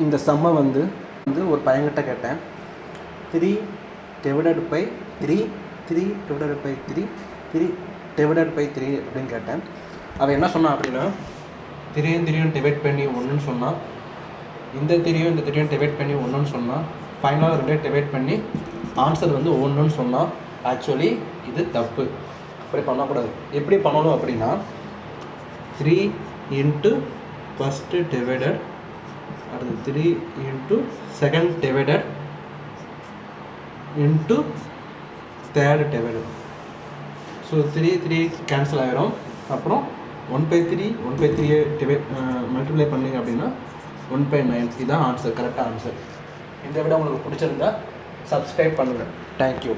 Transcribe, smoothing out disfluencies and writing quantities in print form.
இந்த சம்மை வந்து ஒரு பையன்கிட்ட கேட்டேன். 3 divided by 3 divided by 3 divided by 3 அப்படின்னு கேட்டேன். அவன் என்ன சொன்னான் அப்படின்னா 3 டிவைட் பண்ணி 1ன்னு சொன்னான். இந்த 3 டிவைட் பண்ணி 1ன்னு சொன்னான். ஃபைனலாக 2 டிவைட் பண்ணி ஆன்சர் வந்து 1ன்னு சொன்னான். ஆக்சுவலி இது தப்பு, அப்படி பண்ணக்கூடாது. எப்படி பண்ணணும் அப்படின்னா 3 into first divided, அடுத்து 3 into second divided into third divided. So 3 cancel ஆகிடும். அப்புறம் 1/3 மல்டிப்ளை பண்ணிங்க அப்படின்னா 1/9. இதுதான் ஆன்சர், கரெக்டாக ஆன்சர். இந்த விட உங்களுக்கு பிடிச்சிருந்தா சப்ஸ்கிரைப் பண்ணுங்கள். தேங்க்யூ.